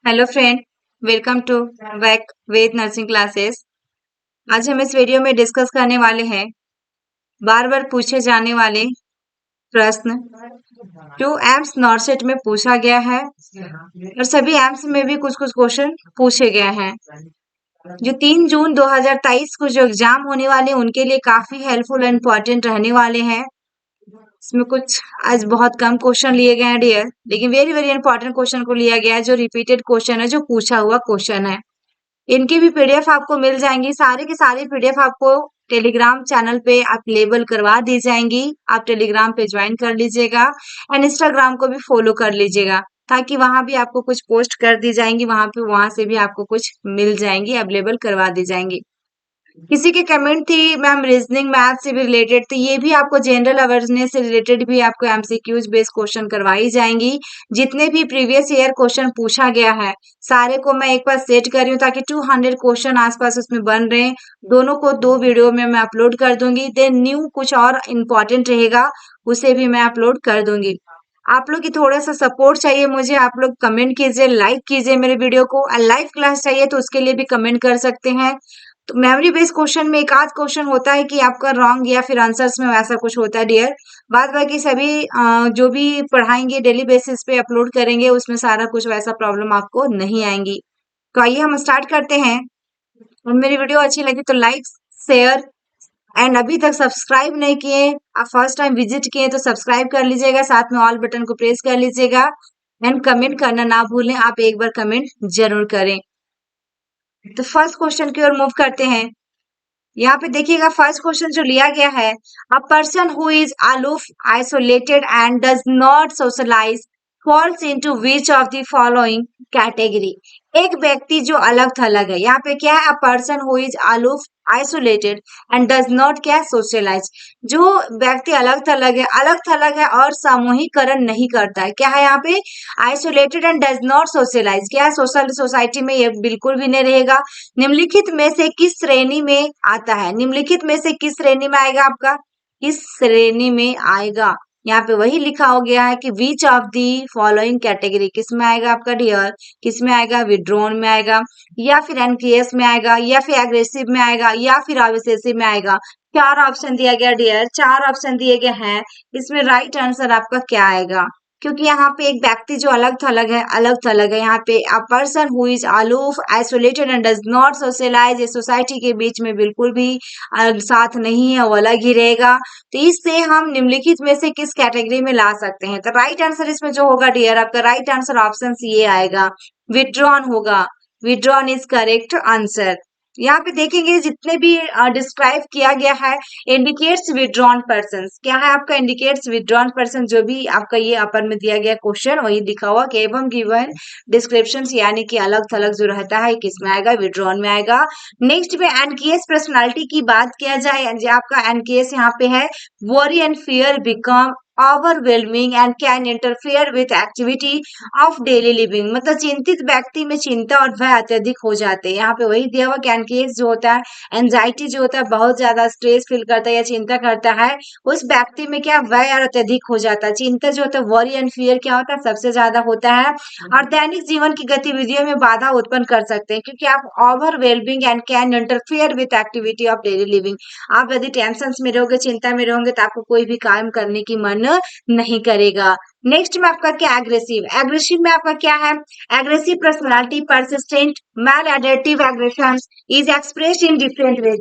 Hello friend, welcome to back Ved nursing classes. आज हम इस वीडियो में डिस्कस करने वाले हैं बार बार पूछे जाने वाले प्रश्न जो एम्स नॉर्सेट में पूछा गया है और सभी एम्स में भी कुछ कुछ क्वेश्चन पूछे गए हैं। जो 3 जून 2023 को जो एग्जाम होने वाले हैं उनके लिए काफी हेल्पफुल एंड इम्पोर्टेंट रहने वाले हैं। इसमें कुछ आज बहुत कम क्वेश्चन लिए गए हैं डियर, लेकिन वेरी वेरी इंपॉर्टेंट क्वेश्चन को लिया गया है, जो रिपीटेड क्वेश्चन है, जो पूछा हुआ क्वेश्चन है। इनकी भी पीडीएफ आपको मिल जाएंगी। सारे के सारे पीडीएफ आपको टेलीग्राम चैनल पे अवेलेबल करवा दी जाएंगी। आप टेलीग्राम पे ज्वाइन कर लीजिएगा एंड इंस्टाग्राम को भी फॉलो कर लीजिएगा, ताकि वहां भी आपको कुछ पोस्ट कर दी जाएंगी। वहां से भी आपको कुछ मिल जाएंगी, अवेलेबल करवा दी जाएंगी। किसी की कमेंट थी मैम रीजनिंग मैथ से भी रिलेटेड, तो ये भी आपको जनरल अवेयरनेस से रिलेटेड भी आपको एमसीक्यूज बेस्ड क्वेश्चन करवाई जाएंगी। जितने भी प्रीवियस ईयर क्वेश्चन पूछा गया है सारे को मैं एक बार सेट कर रही हूँ, ताकि 200 क्वेश्चन आसपास उसमें बन रहे हैं। दोनों को 2 वीडियो में मैं अपलोड कर दूंगी। देन न्यू कुछ और इम्पोर्टेंट रहेगा उसे भी मैं अपलोड कर दूंगी। आप लोग की थोड़ा सा सपोर्ट चाहिए मुझे। आप लोग कमेंट कीजिए, लाइक कीजिए मेरे वीडियो को। लाइव क्लास चाहिए तो उसके लिए भी कमेंट कर सकते हैं। तो मेमोरी बेस्ड क्वेश्चन में एक आध क्वेश्चन होता है कि आपका रॉन्ग या फिर आंसर्स में वैसा कुछ होता है डियर। बाद बाकी सभी जो भी पढ़ाएंगे डेली बेसिस पे अपलोड करेंगे, उसमें सारा कुछ वैसा प्रॉब्लम आपको नहीं आएंगी। तो आइए हम स्टार्ट करते हैं। और मेरी वीडियो अच्छी लगी तो लाइक, शेयर एंड अभी तक सब्सक्राइब नहीं किए, आप फर्स्ट टाइम विजिट किए तो सब्सक्राइब कर लीजिएगा, साथ में ऑल बटन को प्रेस कर लीजिएगा एंड कमेंट करना ना भूलें। आप एक बार कमेंट जरूर करें। तो फर्स्ट क्वेश्चन की ओर मूव करते हैं। यहाँ पे देखिएगा फर्स्ट क्वेश्चन जो लिया गया है, a person who is aloof, isolated and does not socialise falls into which of the following category. एक व्यक्ति जो अलग थलग है, यहाँ पे क्या है, a person who is aloof, isolated and does not क्या सोशलाइज। जो व्यक्ति अलग थलग है और सामूहिकरण नहीं करता है, क्या है यहाँ पे, isolated and does not socialise. क्या है, सोशल सोसाइटी में ये बिल्कुल भी नहीं रहेगा। निम्नलिखित में से किस श्रेणी में आता है, निम्नलिखित में से किस श्रेणी में आएगा आपका, किस श्रेणी में आएगा। यहाँ पे वही लिखा हो गया है कि which of the following category, किस में आएगा आपका डियर, किस में आएगा, विड्रॉन में आएगा, या फिर एनकेएस में आएगा, या फिर एग्रेसिव में आएगा, या फिर अविशेषी में आएगा। 4 ऑप्शन दिया गया डियर, 4 ऑप्शन दिए गए हैं। इसमें राइट आंसर आपका क्या आएगा, क्योंकि यहाँ पे एक व्यक्ति जो अलग थलग है। यहाँ पे a person who is aloof, isolated and does not socialise, ये सोसाइटी के बीच में बिल्कुल भी साथ नहीं है, वो अलग ही रहेगा। तो इससे हम निम्नलिखित में से किस कैटेगरी में ला सकते हैं। तो राइट आंसर इसमें जो होगा डियर, आपका राइट आंसर ऑप्शन सी आएगा, विड्रॉन होगा। Withdrawn is correct answer. यहाँ पे देखेंगे जितने भी डिस्क्राइब किया गया है, इंडिकेट्स विड्रॉन पर्सन, क्या है आपका, इंडिकेट्स विड्रॉन पर्सन। जो भी आपका ये अपर में दिया गया क्वेश्चन वही लिखा हुआ कि एवं गिवन डिस्क्रिप्शन, यानी कि अलग थलग जो रहता है किस में आएगा, विड्रॉन में आएगा। नेक्स्ट में एनकेएस पर्सनालिटी की बात किया जाए, जो आपका एनकेएस यहाँ पे है, worry and fear become overwhelming and can interfere with activity of daily living. मतलब चिंतित व्यक्ति में चिंता और भय अत्यधिक हो जाते हैं। यहाँ पे वही दिया हुआ कैन केस जो होता है, एंजाइटी जो होता है, बहुत ज्यादा स्ट्रेस फील करता है या चिंता करता है, उस व्यक्ति में क्या भय और अत्यधिक हो जाता है। चिंता जो होता है, वरी एंड फियर क्या होता है, सबसे ज्यादा होता है, और दैनिक जीवन की गतिविधियों में बाधा उत्पन्न कर सकते हैं, क्योंकि आप overwhelming and can interfere with activity of daily living. आप यदि टेंशन में रहोगे, चिंता में रहोगे, तो आपको कोई भी काम करने की मन नहीं करेगा। नेक्स्ट में आपका क्या, एग्रेसिव। एग्रेसिव में आपका क्या है, aggressive personality persistent maladaptive aggression is expressed in different ways,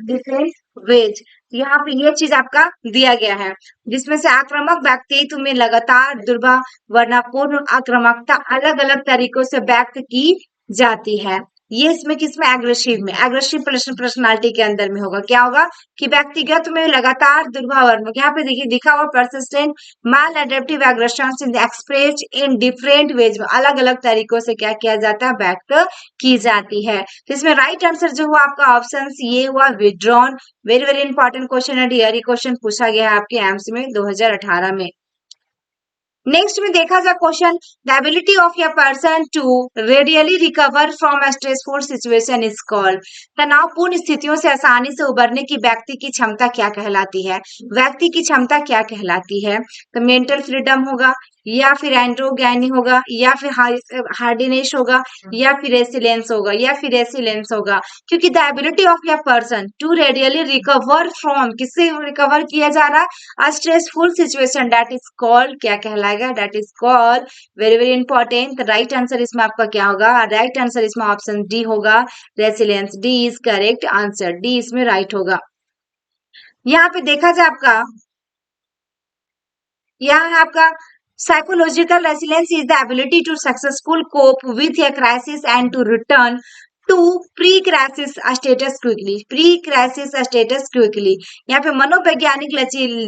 different ways. यहाँ पे ये चीज आपका दिया गया है, जिसमें से आक्रामक व्यक्तित्व में लगातार दुर्भावनापूर्ण आक्रामकता अलग अलग तरीकों से व्यक्त की जाती है। ये इसमें किसमें, एग्रेसिव में, एग्रेसिव पर्सनालिटी के अंदर में होगा। क्या होगा कि व्यक्तिगत में लगातार दुर्भावनात्मक, यहाँ पे देखिए दिखा हुआ persistent maladaptive aggression in express in different ways, में अलग अलग तरीकों से क्या किया जाता है, व्यक्त की जाती है। तो इसमें राइट आंसर जो हुआ आपका ऑप्शन ये हुआ, withdrawn. Very very important question है डियर, ये क्वेश्चन पूछा गया है आपके एम्स में 2018 में। नेक्स्ट में देखा जाए question, the ability of a person to readily recover from a stressful situation is called. तनावपूर्ण स्थितियों से आसानी से उबरने की व्यक्ति की क्षमता क्या कहलाती है? व्यक्ति की क्षमता क्या कहलाती है? तो मेंटल फ्रीडम होगा, या फिर एंड्रोगैनी होगा, या फिर हार्डिनेस होगा, या फिर रेसिलेंस होगा, या फिर रेसिलेंस होगा। क्योंकि the ability of a person to readily recover from, किससे रिकवर किया जा रहा है? Stressful situation, that is called, क्या कहलाएगा? That is called, very very important. Right answer इसमें आपका क्या होगा? राइट आंसर इसमें ऑप्शन डी होगा, resilience. D is correct answer, D इसमें राइट होगा। यहाँ पे देखा जाए आपका, यहाँ है आपका psychological resilience is the ability to successful cope with A crisis and to return to pre crisis status quickly. Pre crisis status quickly, यहाँ पे मनोवैज्ञानिक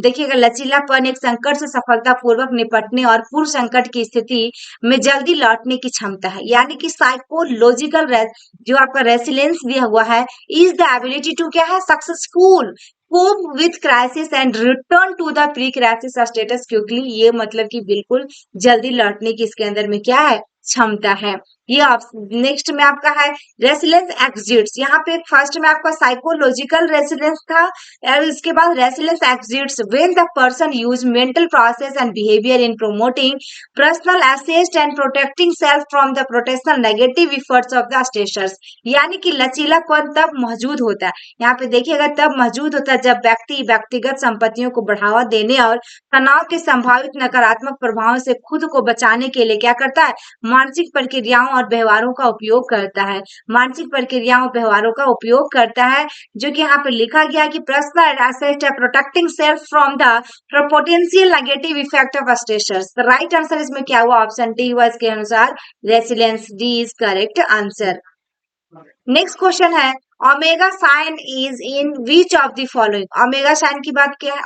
देखिएगा, लचीलापन एक संकट से सफलतापूर्वक निपटने और पूर्व संकट की स्थिति में जल्दी लौटने की क्षमता है। यानी कि साइकोलॉजिकल जो आपका रेसिलेंस दिया हुआ है, इज द एबिलिटी टू, क्या है? Successful cope with crisis and return to the pre crisis status quickly। ये मतलब कि बिल्कुल जल्दी लौटने की इसके अंदर में क्या है? क्षमता है। ये आप नेक्स्ट में आपका है रेसिलेंस एग्जिट्स। यहाँ पे फर्स्ट में आपका साइकोलॉजिकल रेसिलेंस था, और इसके बाद resilience exists when the person use mental process and behaviour in promoting personal assets and protecting self from the protection negative effects of the stressors. यानी कि लचीलापन तब मौजूद होता है, यहाँ पे देखिएगा तब मौजूद होता है जब व्यक्ति व्यक्तिगत संपत्तियों को बढ़ावा देने और तनाव के संभावित नकारात्मक प्रभावों से खुद को बचाने के लिए क्या करता है? मानसिक प्रक्रियाओं और व्यवहारों का उपयोग करता है। मानसिक प्रक्रियाओं व्यवहारों का उपयोग करता है, जो कि यहाँ पे लिखा गया कि personal asset protecting self from the potential negative effect of stressors. Right answer इसमें क्या हुआ? ऑप्शन डी हुआ इसके अनुसार, resilience. D is correct answer. Next question है, omega sign is in which of the following. Omega sign की बात क्या है?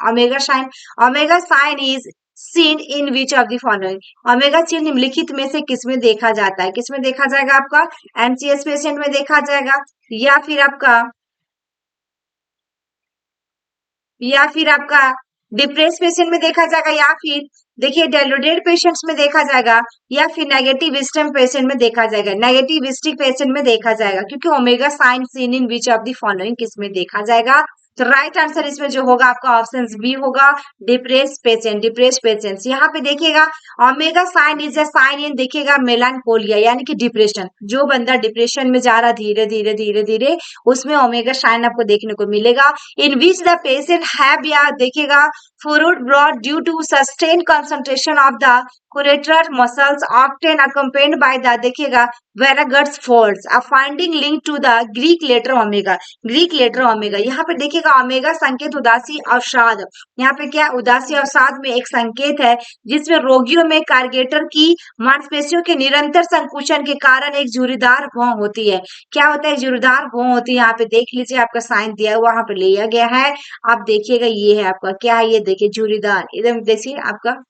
Omega sign is seen in which of the following. Omega चिन्ह निम्नलिखित में से किसमें देखा जाता है? किसमें देखा जाएगा? आपका एमसीएस पेशेंट में देखा जाएगा, या फिर आपका डिप्रेस पेशेंट में देखा जाएगा, या फिर देखिए डेलोडेड पेशेंट्स में देखा जाएगा, या फिर नेगेटिव स्टिक पेशेंट में देखा जाएगा। नेगेटिव स्टिक पेशेंट में देखा जाएगा, क्योंकि omega sign seen in which of the following किसमें देखा जाएगा? तो राइट आंसर इसमें जो होगा आपका ऑप्शन बी होगा, डिप्रेस पेशेंट्स। यहाँ पे देखिएगा omega sign is a sign in, देखिएगा मेलानकोलिया, यानी कि डिप्रेशन। जो बंदा डिप्रेशन में जा रहा धीरे धीरे धीरे धीरे, उसमें ओमेगा साइन आपको देखने को मिलेगा। इन विच द पेशेंट हैव, या देखिएगा fluid brought due to sustained concentration of the collateral muscles often accompanied by the, देखिएगा, Varagut's folds, a finding linked to the Greek letter omega। यहाँ पे देखिएगा ओमेगा संकेत उदासी अवसाद, यहाँ पे क्या उदासी अवसाद में एक संकेत है, जिसमें रोगियों में कार्गेटर की मांसपेशियों के निरंतर संकुचन के कारण एक झुर्रीदार भौं होती है। क्या होता है? झुर्रीदार भौं होती है। यहाँ पे देख लीजिए, आपका साइन दिया हुआ यहाँ पे लिया गया है। आप देखिएगा ये है आपका, क्या है? ये देखिए झुर्रीदार, एकदम देखिए आपका,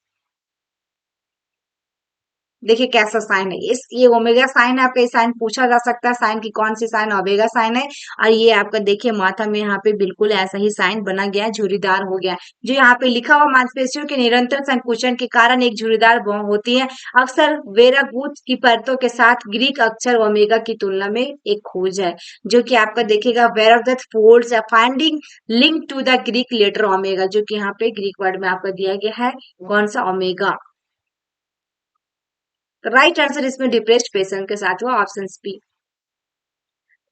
देखिए कैसा साइन है। इस ये ओमेगा साइन है आपका, ये साइन पूछा जा सकता है, साइन की कौन सी साइन? ओमेगा साइन है। और ये आपका देखिए माथा में यहाँ पे बिल्कुल ऐसा ही साइन बना गया है, झुर्रीदार हो गया। जो यहाँ पे लिखा हुआ मांसपेशियों के निरंतर संकुचन के कारण एक झुर्रीदार भौं होती है। अक्सर वेरागुट की परतों के साथ ग्रीक अक्षर ओमेगा की तुलना में एक खोज है, जो कि आपका देखिएगा Veraguth folds finding link to the Greek letter omega, जो कि यहाँ पे ग्रीक वर्ड में आपका दिया गया है कौन सा? ओमेगा। राइट आंसर इसमें डिप्रेस्ड पेशेंट के साथ हुआ, ऑप्शन बी।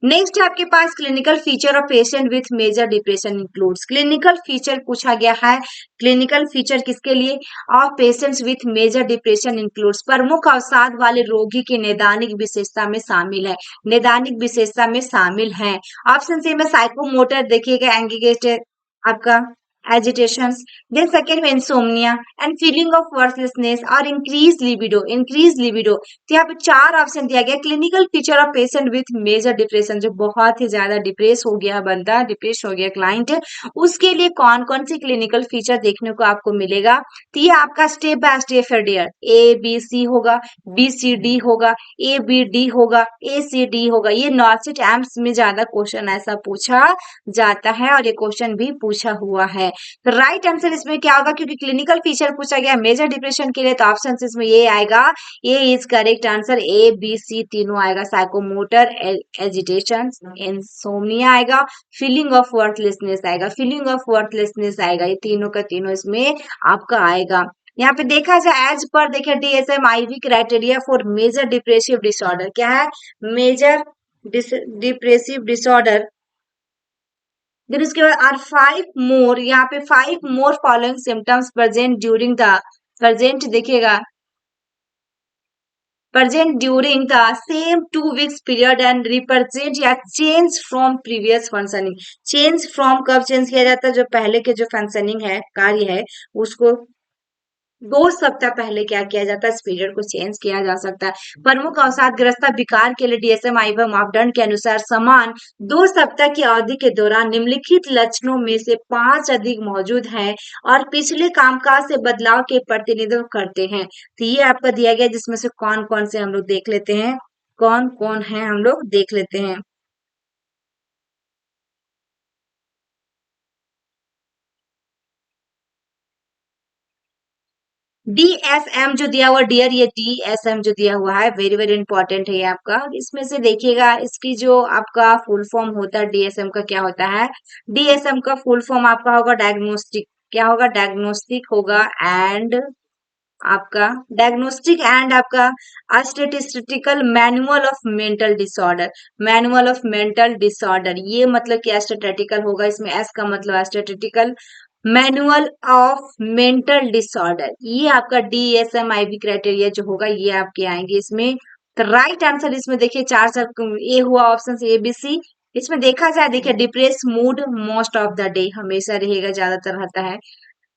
नेक्स्ट आपके पास clinical feature of patient with major depression includes. Clinical feature पूछा गया है, क्लिनिकल फीचर किसके लिए? Of patients with major depression includes, प्रमुख अवसाद वाले रोगी की नैदानिक विशेषता में शामिल है, नैदानिक विशेषता में शामिल है। ऑप्शन सी में साइकोमोटर देखिएगा, एंगेजेड आपका agitations, then second में insomnia and feeling of worthlessness और increased libido। तो यहाँ पे चार ऑप्शन दिया गया। Clinical feature of patient with major depression, जो बहुत ही ज्यादा डिप्रेस हो गया बंदा, डिप्रेस हो गया क्लाइंट, उसके लिए कौन कौन सी क्लिनिकल फीचर देखने को आपको मिलेगा? तो ये आपका स्टेप बाय स्टेप है, ABC होगा, BCD होगा, ABD होगा, ACD होगा। ये नॉर्सिट एम्स में ज्यादा क्वेश्चन ऐसा पूछा जाता है, और ये क्वेश्चन भी पूछा हुआ है। तो राइट आंसर इसमें क्या होगा, क्योंकि क्लिनिकल फीचर पूछा गया मेजर डिप्रेशन के लिए, तो ऑप्शन इसमें ये आएगा, A is correct answer, A B C तीनों आएगा। साइकोमोटर एजिटेशन, इंसोम्निया आएगा, फीलिंग ऑफ वर्थलेसनेस आएगा, फीलिंग ऑफ वर्थलेसनेस आएगा, ये तीनों का तीनों इसमें आपका आएगा। यहाँ पे देखा जाए एज पर देखिए DSM IV criteria for major depressive disorder क्या है, मेजर डिप्रेसिव डिसऑर्डर। फिर उसके बाद आर 5 मोर, यहाँ पे 5 more following symptoms present during the, present देखिएगा, present during the same 2 weeks period and represent या change from previous functioning। change from कब चेंज किया जाता है, जो पहले के जो फंक्शनिंग है, कार्य है, उसको 2 सप्ताह पहले क्या किया जाता है, इस पीरियड को चेंज किया जा सकता है। प्रमुख अवसादग्रस्त विकार के लिए डीएसएम आईवी मापदंड के अनुसार समान 2 सप्ताह की अवधि के दौरान निम्नलिखित लक्षणों में से 5 अधिक मौजूद हैं और पिछले कामकाज से बदलाव के प्रतिनिधित्व करते हैं। तो ये आपका दिया गया, जिसमें से कौन कौन से हम लोग देख लेते हैं, कौन कौन है हम लोग देख लेते हैं। डीएसएम जो दिया हुआ डियर, ये डीएसएम जो दिया हुआ है वेरी वेरी इंपॉर्टेंट है ये आपका। इसमें से देखिएगा इसकी जो आपका फुल फॉर्म होता है डीएसएम का, क्या होता है, डीएसएम का फुल फॉर्म आपका होगा डायग्नोस्टिक, क्या होगा, डायग्नोस्टिक होगा एंड आपका डायग्नोस्टिक एंड आपका statistical manual of mental disorder, manual of mental disorder, ये मतलब कि स्टैटिस्टिकल होगा, इसमें एस का मतलब statistical manual of mental disorder, ये आपका डीएसएम आईवी क्राइटेरिया जो होगा ये आपके आएंगे इसमें। तो राइट आंसर इसमें देखिए चार चार ए हुआ ऑप्शन ए बी सी। इसमें देखा जाए देखिए depress mood most of the day हमेशा रहेगा, ज्यादातर रहता है।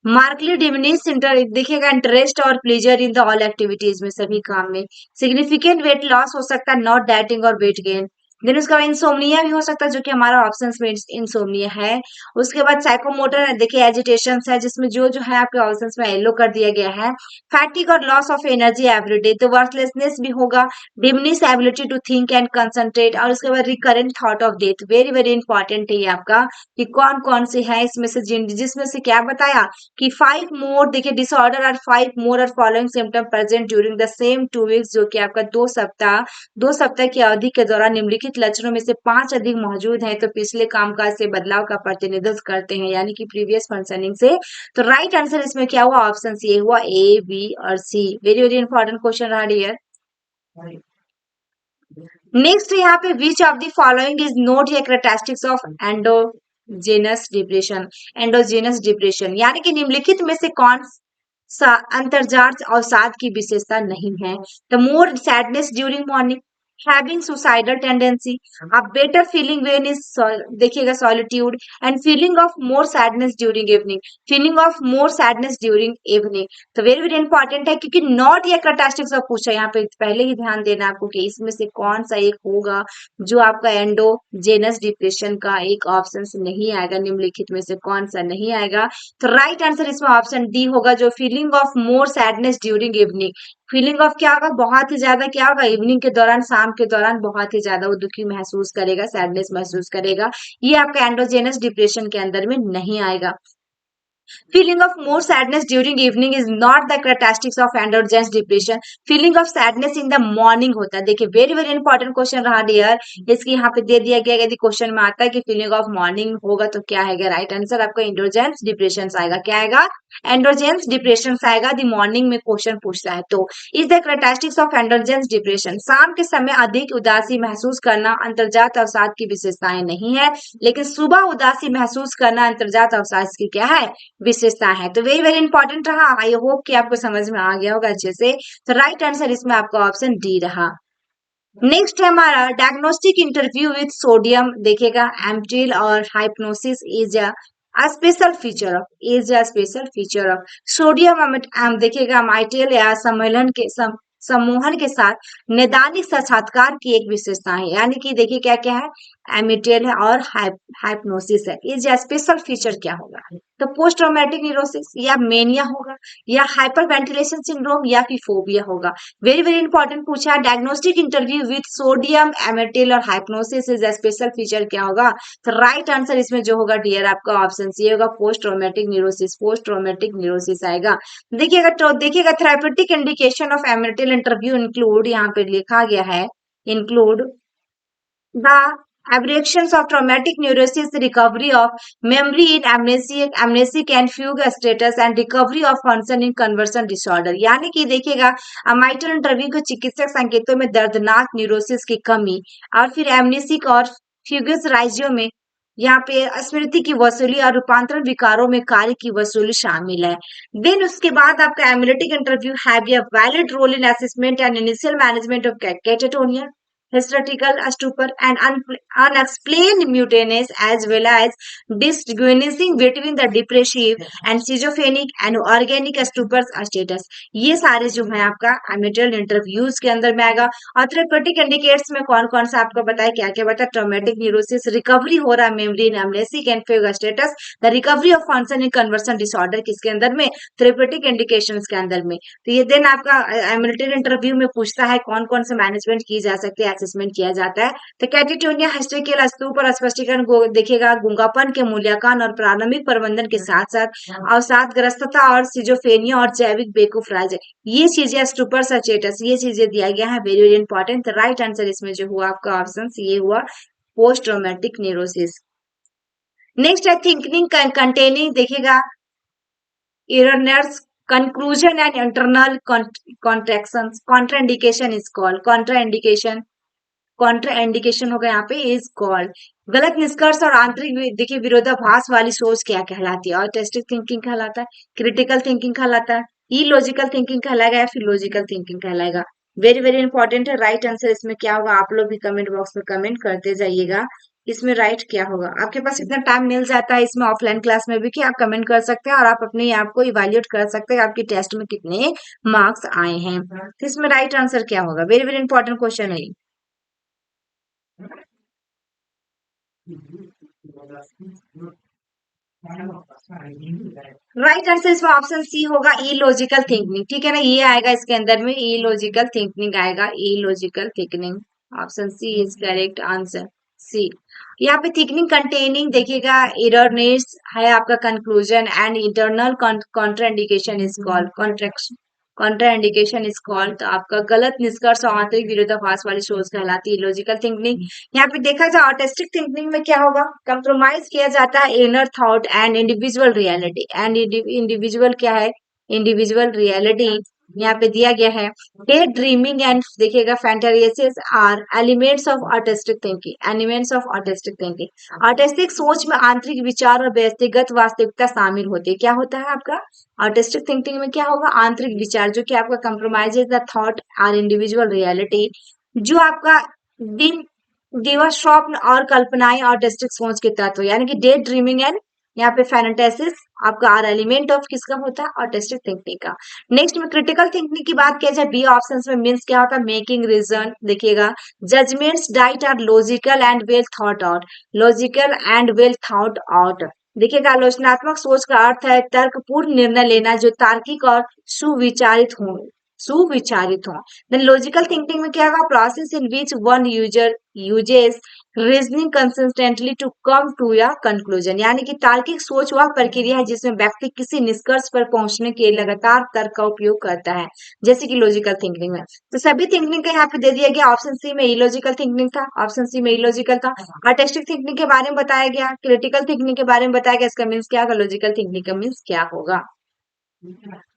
मार्कली डिमिनिश इंटर देखिएगा इंटरेस्ट और pleasure in the all activities में, सभी काम में। सिग्निफिकेंट वेट लॉस हो सकता है, नॉट डाइटिंग और वेट गेन। देन उसके बाद इंसोम्निया भी हो सकता है, जो कि हमारा ऑप्शन में इंसोम्निया है। उसके बाद साइकोमोटर देखिए एजिटेशन है, जिसमें जो है आपके ऑप्शन में येलो कर दिया गया है। फैटिक और लॉस ऑफ एनर्जी एवरीडे, तो वर्थलेसनेस भी होगा। Diminish ability to think and concentrate, और उसके बाद recurrent thought of death, very very important है ये आपका, कि कौन कौन से है इसमें से, जिसमें से क्या बताया कि 5 मोर देखिए डिसऑर्डर और 5 मोर और following symptom present during the same 2 weeks, जो कि आपका 2 सप्ताह की अवधि के दौरान निम्नलिखित लक्षणों में से 5 अधिक मौजूद हैं, तो पिछले कामकाज से बदलाव का प्रतिनिधित्व करते हैं, यानी कि प्रीवियस फंक्शनिंग से। तो राइट आंसर इसमें क्या हुआ, ऑप्शन सी हुआ, ए बी और सी। वेरी वेरी इंपॉर्टेंट क्वेश्चन रहा डियर। नेक्स्ट यहाँ पे विच of the following is not a characteristics of endogenous depression, endogenous depression यानी कि निम्नलिखित में से कौन सा अंतर्जात अवसाद की विशेषता नहीं है। The more sadness during morning, having suicidal tendency, a better feeling when is देखिएगा solitude, and feeling of more sadness during evening, feeling of more sadness during evening. तो वेरी वेरी इंपॉर्टेंट है, क्योंकि नॉट या characteristics of पूछा, यहाँ पे पहले ही ध्यान देना आपको कि इसमें से कौन सा एक होगा जो आपका एंडोजेनस डिप्रेशन का एक ऑप्शन से नहीं आएगा, निम्नलिखित में से कौन सा नहीं आएगा। तो राइट आंसर इसमें ऑप्शन डी होगा, जो feeling of more sadness during evening, feeling of क्या होगा, बहुत ही ज्यादा क्या होगा, इवनिंग के दौरान, शाम के दौरान बहुत ही ज्यादा वो दुखी महसूस करेगा, सैडनेस महसूस करेगा, ये आपका एंडोजेनस डिप्रेशन के अंदर में नहीं आएगा। Feeling of more sadness during evening is not the characteristics of endogenous depression. Feeling of sadness in the morning होता है। देखिए वेरी वेरी इंपॉर्टेंट क्वेश्चन रहा डियर, इसकी यहाँ पे दे दिया गया, यदि क्वेश्चन में आता है कि फीलिंग ऑफ मॉर्निंग होगा तो क्या आएगा, राइट आंसर आपका एंडोजेनस डिप्रेशन आएगा। क्या आएगा, एंडोजेनस डिप्रेशन आएगा। दी मॉर्निंग में क्वेश्चन पूछता है तो is the characteristics of endogenous depression, शाम के समय अधिक उदासी महसूस करना अंतर्जात अवसाद की विशेषताएं नहीं है, लेकिन सुबह उदासी महसूस करना अंतर्जात अवसाद की क्या है, विशेषता है। तो वेरी वेरी इंपॉर्टेंट रहा, आई होप कि आपको समझ में आ गया होगा अच्छे से। तो राइट आंसर इसमें आपका ऑप्शन डी रहा। नेक्स्ट है हमारा डायग्नोस्टिक इंटरव्यू विथ सोडियम, देखिएगा एम्प्टील और हाइप्नोसिस is a special feature of, is a special feature of sodium देखिएगा माइटेल या सम्मेलन के सम्मोहन के साथ नैदानिक साक्षात्कार की एक विशेषता है, यानी कि देखिए क्या क्या है, एमिटेल है और हाइप्नोसिस है। ये स्पेशल फीचर क्या होगा? तो पोस्ट ट्रॉमेटिक न्यूरोसिस या मेनिया होगा या हाइपर वेंटिलेशन सिंड्रोम या फिर फोबिया होगा। वेरी वेरी इंपॉर्टेंट पूछा है। डायग्नोस्टिक इंटरव्यू विथ सोडियम एमिटेल और हाइप्नोसिस इज स्पेशल फीचर क्या होगा? तो राइट आंसर इसमें जो होगा डियर आपका ऑप्शन सी होगा, post traumatic neurosis. Post traumatic neurosis आएगा। देखिएगा therapeutic indication of amytal interview include, यहाँ पे लिखा गया है include the aberrations of traumatic neurosis, recovery of memory in amnesic and fugue status, and recovery of function in conversion disorder। यानी कि देखिएगा अमाइटल इंटरव्यू के चिकित्सक संकेतों में दर्दनाक न्यूरोसिस की कमी और फिर एमनेसिक और फ्यूगस राज्यों में यहाँ पे स्मृति की वसूली और रूपांतरण विकारों में कार्य की वसूली शामिल है। देन उसके बाद आपका amytal interview have a valid role in assessment and initial management of catatonia, hysterical stupor, and unexplained muteness, as well as distinguishing between the depressive and schizophrenic and organic stupor status। ये सारे जो है आपका एमिटल interviews के अंदर में आएगा। और थेरेपेटिक इंडिकेट्स में कौन कौन सा आपको बताया, क्या क्या बताया? ट्रॉमेटिक न्यूरोसिस, रिकवरी हो रहा है memory in amnesic and fugue states, the recovery of function in conversion disorder, किसके अंदर में? थेरेपेटिक इंडिकेशंस के अंदर में। तो ये देन आपका एमिटल इंटरव्यू में पूछता है कौन कौन से मैनेजमेंट की जा सकती है, असेसमेंट किया जाता है। तो कैटेटोनिया, हिस्टेरिकल स्तूप और स्पष्टीकरण देखिएगा गूंगापन के मूल्यांकन और प्रारंभिक प्रबंधन के साथ साथ अवसादग्रस्तता और सिजोफेनिया और जैविक बेकुफराज, ये चीजें स्टूपर सचेटस, ये चीजें दिया गया है। Very very important. Right answer इसमें जो हुआ आपका ऑप्शन ये हुआ पोस्ट ट्रॉमेटिक न्यूरोसिस। नेक्स्ट है थिंकिंग कंटेनिंग, देखिएगा erroneous conclusion and internal contractions, contraindication is called, contraindication होगा यहाँ पे इज कॉल्ड। गलत निष्कर्ष और आंतरिक देखिए विरोधाभास वाली सोच क्या कहलाती है? ऑटिस्टिक थिंकिंग कहलाता है, क्रिटिकल थिंकिंग कहलाता है, इलॉजिकल थिंकिंग कहलाएगा या फिर लॉजिकल थिंकिंग कहलाएगा। वेरी वेरी इंपॉर्टेंट है। राइट आंसर इसमें क्या होगा? आप लोग भी कमेंट बॉक्स में कमेंट करते जाइएगा इसमें राइट क्या होगा। आपके पास इतना टाइम मिल जाता है इसमें ऑफलाइन क्लास में भी कि आप कमेंट कर सकते हैं और आप अपने आप को इवेल्युएट कर सकते हैं आपकी टेस्ट में कितने मार्क्स आए हैं। तो इसमें राइट आंसर क्या होगा? वेरी वेरी इंपॉर्टेंट क्वेश्चन है। राइट आंसर इसमें ऑप्शन सी होगा, इलॉजिकल थिंकिंग। ठीक है ना, ये आएगा इसके अंदर में, इलॉजिकल थिंकिंग आएगा, illogical thinking. Option C is correct answer, C. यहाँ पे थिंकिंग कंटेनिंग देखिएगा एररनेस है आपका conclusion and internal contraindication is called contraction, contraindication is called. तो आपका गलत निष्कर्ष और आंतरिक विरोधाभास वाली सोच कहलाती है लॉजिकल थिंकिंग। यहाँ पे देखा जाए ऑटिस्टिक थिंकिंग में क्या होगा? कंप्रोमाइज किया जाता है inner thought and individual reality, and individual क्या है? इंडिविजुअल रियलिटी यहाँ पे दिया गया है। डे ड्रीमिंग एंड देखिएगा fantasies are elements of autistic thinking, elements of autistic thinking. Autistic सोच में आंतरिक विचार और व्यक्तिगत वास्तविकता शामिल होती है। क्या होता है आपका ऑटिस्टिक थिंकिंग में? क्या होगा? आंतरिक विचार जो कि आपका compromises the thought are individual reality, जो आपका दिन दिवस स्वप्न और कल्पनाएं ऑटिस्टिक सोच के तत्व, यानी कि डे ड्रीमिंग एंड यहाँ पे फैंटासिस आपका आर एलिमेंट ऑफ किसका होता है? ऑटिस्टिक थिंकिंग का। नेक्स्ट में क्रिटिकल थिंकिंग की बात किया जाए बी ऑप्शंस में मीन्स क्या होता है? मेकिंग रीजन, देखिएगा judgements that are logical and well thought out, logical and well thought out. देखिएगा आलोचनात्मक सोच का अर्थ है तर्कपूर्ण निर्णय लेना जो तार्किक और सुविचारित हो। देन लॉजिकल थिंकिंग में क्या होगा? Process in which one user uses reasoning consistently to come to या कंक्लूजन, यानी कि तार्किक सोच वह प्रक्रिया है जिसमें व्यक्ति किसी निष्कर्ष पर पहुंचने के लिए लगातार तर्क का उपयोग करता है, जैसे कि लॉजिकल थिंकिंग में। तो सभी थिंकिंग का यहाँ पे दे दिया गया। ऑप्शन सी में इलॉजिकल थिंकिंग था, ऑप्शन सी में इलॉजिकल था। आर्टिस्टिक थिंकिंग के बारे में बताया गया, क्रिटिकल थिंकिंग के बारे में बताया गया, इसका मीन्स क्या होगा? लॉजिकल थिंकिंग का मीन्स क्या होगा?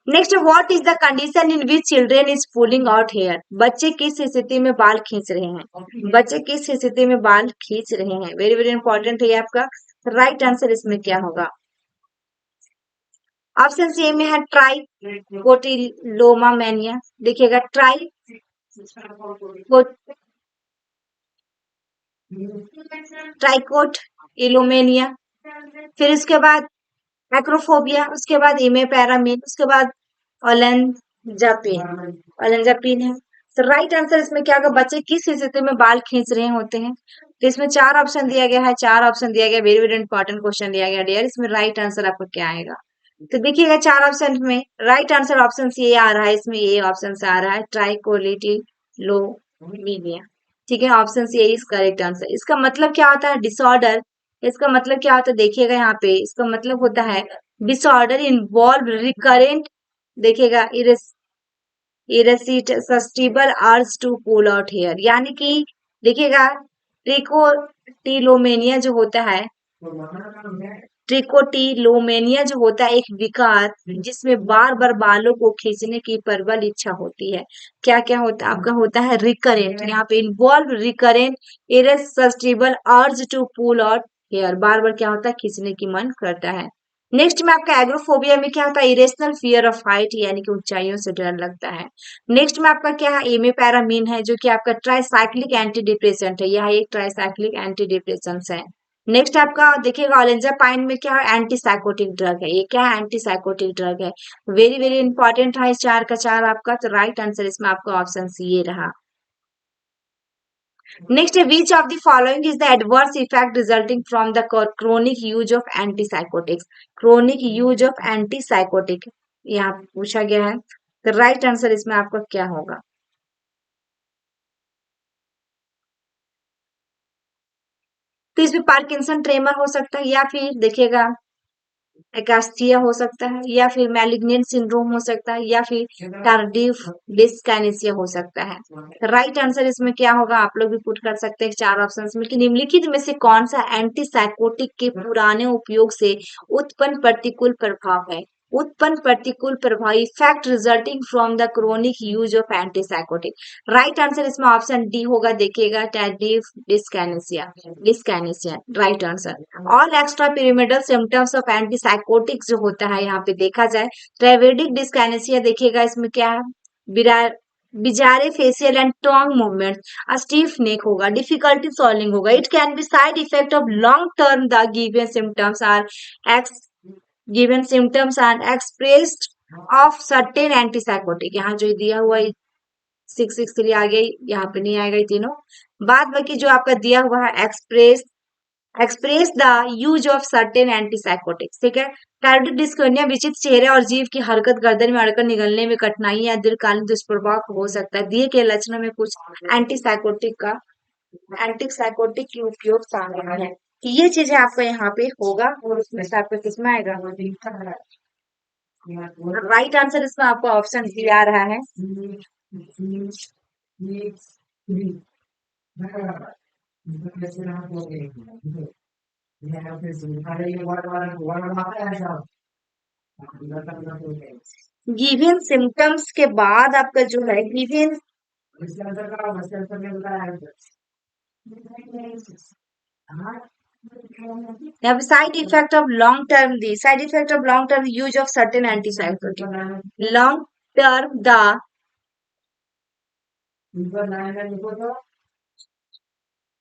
Next, what is the condition in which children is pulling out here, बच्चे किस स्थिति में बाल खींच रहे हैं? बच्चे किस स्थिति में बाल खींच रहे हैं? वेरी वेरी इंपॉर्टेंट है ये आपका। राइट आंसर इसमें क्या होगा? ऑप्शन सी में है ट्राइकोटिलोमा मैनिया, देखिएगा ट्राइकोट इलोमेनिया, फिर उसके बाद एक्रोफोबिया, उसके बाद इमेपैरामिन, उसके बाद ओलेंजापिन, ओलेंजापिन है। तो राइट आंसर इसमें क्या होगा? बच्चे किस स्थिति में बाल खींच रहे होते हैं? तो इसमें 4 ऑप्शन दिया गया है, 4 ऑप्शन दिया गया, वेरी वेरी इंपॉर्टेंट क्वेश्चन दिया गया डियर। इसमें राइट आंसर आपका क्या आएगा? तो देखिएगा 4 ऑप्शन में राइट आंसर ऑप्शन सी आ रहा है, इसमें ए ऑप्शन से आ रहा है, ट्राइकोलिटिलोमीनिया। ठीक है, option C is correct answer. इसका मतलब क्या होता है? डिसऑर्डर। इसका मतलब क्या होता है? देखिएगा यहाँ पे इसका मतलब होता है डिसऑर्डर इन्वॉल्व रिकरेंट, देखिएगा irresistible urge to pull out hair, यानी कि देखिएगा ट्रिकोटिलोमेनिया जो होता है, ट्रिकोटिलोमेनिया जो होता है एक विकार जिसमें बार बार बालों को खींचने की प्रबल इच्छा होती है। क्या क्या होता है आपका? होता है रिकरेंट, यहाँ पे involve recurrent irresistible urge to pull out hair, बार बार क्या होता है? खींचने की मन करता है। नेक्स्ट में आपका एग्रोफोबिया में क्या होता है? इरेशनल फियर ऑफ हाइट, यानी कि ऊंचाइयों से डर लगता है। नेक्स्ट में आपका क्या है? इमिपैरामीन है, जो कि आपका ट्राइसाइक्लिक एंटी डिप्रेसेंट है, यह एक ट्राइसाइक्लिक एंटी डिप्रेसेंट है। नेक्स्ट आपका देखिएगा ओलेंजापाइन में क्या है? एंटी साइकोटिक ड्रग है, ये क्या है? एंटी साइकोटिक ड्रग है। वेरी वेरी इंपॉर्टेंट है, 4 का 4 आपका। तो राइट आंसर इसमें आपका ऑप्शन सी ये रहा। नेक्स्ट है विच of the following is the adverse effect resulting from the chronic use of antipsychotics? Chronic use of antipsychotic यहाँ पूछा गया है, तो राइट आंसर इसमें आपका क्या होगा? तो इसमें पार्किंसन ट्रेमर हो सकता है, या फिर देखिएगा एकास्थीया हो सकता है, या फिर मैलिग्नेंट सिंड्रोम हो सकता है, या फिर टार्डिव डिस्काइनेसिया हो सकता है। राइट आंसर इसमें क्या होगा? आप लोग भी पुट कर सकते हैं 4 ऑप्शंस में कि निम्नलिखित में से कौन सा एंटीसाइकोटिक के पुराने उपयोग से उत्पन्न प्रतिकूल प्रभाव है? उत्पन्न प्रतिकूल प्रभाव effect resulting from the chronic use of antipsychotic. Right answer इसमें ऑप्शन डी होगा, देखिएगा tardive dyskinesia, dyskinesia right answer. All extra pyramidal symptoms of antipsychotic जो होता है यहाँ पे देखा जाए, ट्रेवेडिक डिस्काइनेसिया देखिएगा इसमें क्या है? Bizarre facial and tongue movement, stiff neck होगा, डिफिकल्टी सॉल्विंग होगा। It can be side effect of long term the given symptoms are ex given symptoms are expressed of certain antipsychotic. यहाँ जो दिया हुआ 663 आ गया, यहाँ पे नहीं आएगा ये तीनों। बाद बाकी जो आपका दिया हुआ है express the use of certain antipsychotics, ठीक है। टायरोइड डिस्कोनिया विचित्र चेहरे और जीव की हरकत, गर्दन में अड़कर निगलने में कठिनाई या दीर्घकालीन दुष्प्रभाव हो सकता है। दिए गए लक्षणों में कुछ एंटीसाइकोटिक के उपयोग शामिल है। कि ये चीजें आपको यहाँ पे होगा, और उसमें से आपको किसमें आएगा? राइट आंसर इसमें आपको ऑप्शन डी आ रहा है। गिवन सिम्टम्स के बाद आपका जो है गिवन यहाँ पे side effect of long term the side effect of long term use of certain antipsychotic long term the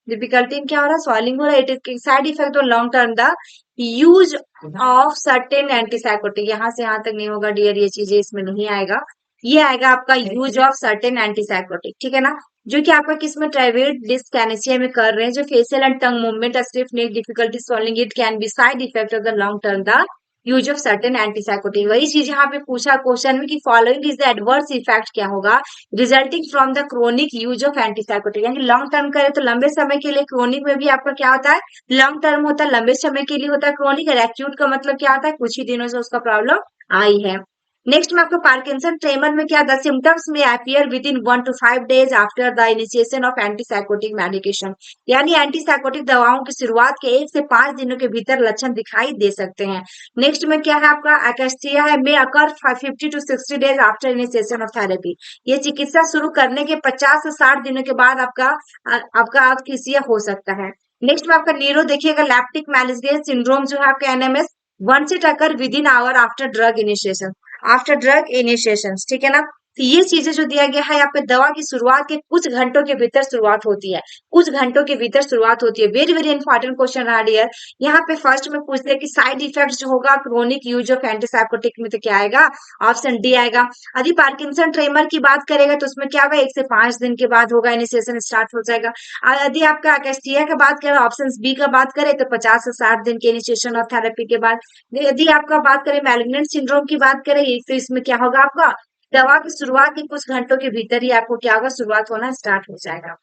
difficulty क्या हो रहा है? सॉल्विंग हो रहा है। It is side effect of long term the use of certain antipsychotic, यहाँ से यहाँ तक नहीं होगा डियर, ये चीजें इसमें नहीं आएगा। ये आएगा आपका यूज ऑफ सर्टेन एंटीसाइकोटिक, ठीक है ना, जो कि आपका किसमें? ट्राइवेड डिस्कैनेसिया में कर रहे हैं, जो facial and tongue movement, stiff neck, difficulty solving, it can be side effect of the long term the use of certain antipsychotic. वही चीज यहाँ पे पूछा क्वेश्चन में कि following is the adverse effect क्या होगा resulting from the chronic use of antipsychotic, यानी लॉन्ग टर्म करे तो लंबे समय के लिए, क्रोनिक में भी आपका क्या होता है? लॉन्ग टर्म होता है, लंबे समय के लिए होता है क्रोनिक, और एक्यूट का मतलब क्या होता है? कुछ ही दिनों से उसका प्रॉब्लम आई है। नेक्स्ट में आपको पार्किंसन ट्रेमर में क्या? द सिम्टम्स में appear with in 1 to 5 days after the initiation of antipsychotic medication, यानी एंटीसाइकोटिक दवाओं की शुरुआत के 1 से 5 दिनों के भीतर लक्षण दिखाई दे सकते हैं। नेक्स्ट में क्या है आपका? अकेस्थिया है, में अकर 50 to 60 days after initiation of therapy, ये चिकित्सा शुरू करने के 50 से 60 दिनों के बाद आपका अकेस्थिया हो सकता है। नेक्स्ट में आपका नीरो देखिएगा, लैप्टिक मैलिग्रेशन सिंड्रोम जो है आपका एनएमएस, वन से टक्कर with in hour after drug initiation, ठीक है ना। तो ये चीजें जो दिया गया है यहाँ पे दवा की शुरुआत के कुछ घंटों के भीतर शुरुआत होती है, कुछ घंटों के भीतर शुरुआत होती है। वेरी वेरी इंपॉर्टेंट क्वेश्चन रहा डियर। यहाँ पे फर्स्ट में पूछते हैं कि साइड इफेक्ट जो होगा क्रोनिक यूज ऑफ एंटीसाइकोटिक में, तो क्या आएगा? ऑप्शन डी आएगा। यदि पार्किंसन ट्रेमर की बात करेगा तो उसमें क्या होगा? 1 से 5 दिन के बाद होगा, इनिशिएशन स्टार्ट हो जाएगा। और यदि आपका अकेस्टिया का बात करें, ऑप्शन बी का बात करें, तो 50 से 60 दिन के इनिशिएशन ऑफ थेरेपी के बाद। यदि आपका बात करें मैलिग्नेंट सिंड्रोम की बात करें, तो इसमें क्या होगा? आपका दवा की शुरुआत के कुछ घंटों के भीतर ही आपको क्या होगा? शुरुआत होना स्टार्ट हो जाएगा।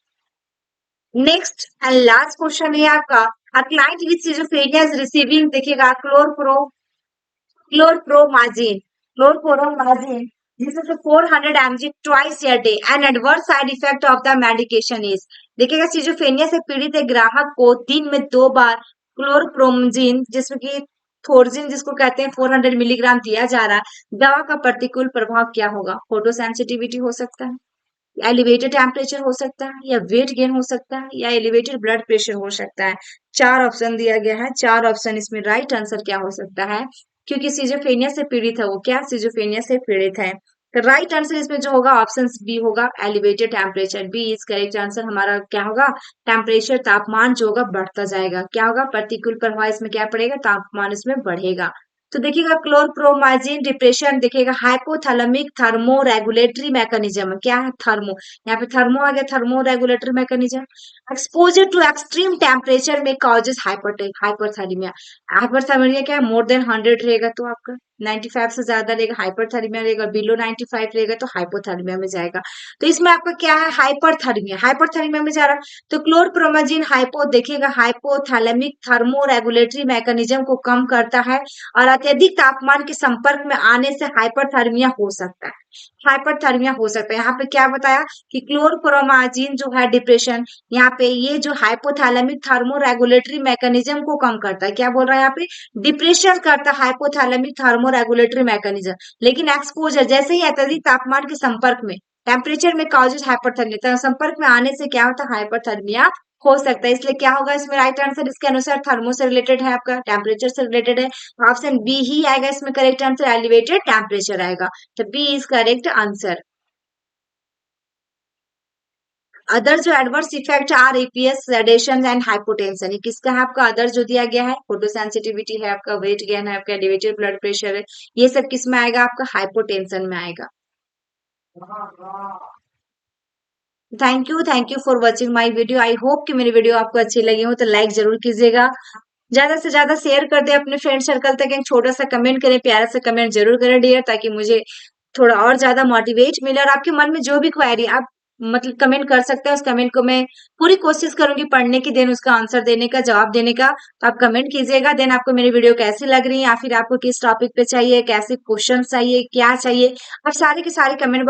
नेक्स्ट एंड लास्ट क्वेश्चन है आपका, a client with schizophrenia is receiving, देखिएगा, क्लोरप्रोमाजिन, this is a 400 mg twice a day and adverse side effect of the medication is, देखिएगा, सिजोफ्रेनिया से पीड़ित एक ग्राहक को दिन में 2 बार क्लोरप्रोमाजिन, जिसमें कि थोर्जिन जिसको कहते हैं, 400 मिलीग्राम दिया जा रहा है। दवा का प्रतिकूल प्रभाव क्या होगा? फोटो सेंसिटिविटी हो सकता है, एलिवेटेड टेम्परेचर हो सकता है, या वेट गेन हो सकता है, या एलिवेटेड ब्लड प्रेशर हो सकता है। 4 ऑप्शन दिया गया है, 4 ऑप्शन इसमें राइट आंसर क्या हो सकता है? क्योंकि सिजोफ्रेनिया से पीड़ित है वो, क्या सिजोफ्रेनिया से पीड़ित है, तो राइट आंसर इसमें जो होगा ऑप्शन बी होगा, elevated temperature. B is correct answer. हमारा क्या होगा? टेम्परेचर, तापमान जो होगा बढ़ता जाएगा। क्या होगा? प्रतिकूल प्रभाव इसमें क्या पड़ेगा? तापमान इसमें बढ़ेगा। तो देखिएगा, क्लोरप्रोमाजिन डिप्रेशन, देखिएगा, हाइपोथैलेमिक थर्मो रेगुलेटरी मैकेनिज्म। क्या है? थर्मो, यहाँ पे थर्मो आ गया, thermoregulatory mechanism. Exposure to extreme temperature में कॉजेज हाइपरथर्मिया। हाइपरथर्मिया क्या है? मोर देन 100 रहेगा तो आपका 95 से ज्यादा रहेगा हाइपरथर्मिया रहेगा, बिलो 95 रहेगा तो हाइपोथर्मिया में जाएगा। तो इसमें आपका क्या है? हाइपरथर्मिया, हाइपरथर्मिया में जा रहा है। तो क्लोरप्रोमाजिन हाइपो, देखिएगा, हाइपोथैलेमिक थर्मो रेगुलेटरी मैकेनिज्म को कम करता है और अत्यधिक तापमान के संपर्क में आने से हाइपरथर्मिया हो सकता है, हाइपरथर्मिया हो सकता है। यहाँ पे क्या बताया कि क्लोरप्रोमाजिन जो है डिप्रेशन, यहाँ पे ये जो हाइपोथैलेमिक थर्मो रेगुलेटरी मैकेनिज्म को कम करता है। क्या बोल रहा है यहाँ पे? डिप्रेशन करता है हाइपोथैलेमिक थर्मो रेगुलेटरी मैकेनिज्म। लेकिन एक्सपोजर, जैसे ही अत्यधिक तापमान के संपर्क में, टेम्परेचर में कॉजेज हाइपरथर्मिया, संपर्क में आने से क्या होता है? हाइपरथर्मिया हो सकता है। इसलिए क्या होगा इसमें राइट आंसर? इसके अनुसार थर्मो से रिलेटेड है, आपका टेम्परेचर से रिलेटेड है, ऑप्शन बी ही आएगा इसमें करेक्ट आंसर, एलिवेटेड टेम्परेचर आएगा। तो B is correct answer. Other जो adverse effect are APS, sedation and hypotension, ये किसका है? आपका अदर जो दिया गया है, फोटो सेंसिटिविटी है, आपका वेट गेन है, आपका एलिवेटेड ब्लड प्रेशर है, ये सब किस में आएगा? आपका हाइपोटेंशन में आएगा। Thank you for watching my video. I hope कि मेरी वीडियो आपको अच्छी लगी हो, तो लाइक जरूर कीजिएगा, ज्यादा से ज्यादा शेयर कर दे अपने फ्रेंड सर्कल तक, एक छोटा सा कमेंट करें, प्यारा सा कमेंट जरूर करें डियर, ताकि मुझे थोड़ा और ज्यादा मोटिवेट मिले। और आपके मन में जो भी क्वेरी आप मतलब कमेंट कर सकते हैं, उस कमेंट को मैं पूरी कोशिश करूंगी पढ़ने की, देन उसका आंसर देने का, जवाब देने का। तो आप कमेंट कीजिएगा, देन आपको मेरी वीडियो कैसी लग रही है, या फिर आपको किस टॉपिक पे चाहिए, कैसे क्वेश्चन चाहिए, क्या चाहिए, आप सारे के सारे कमेंट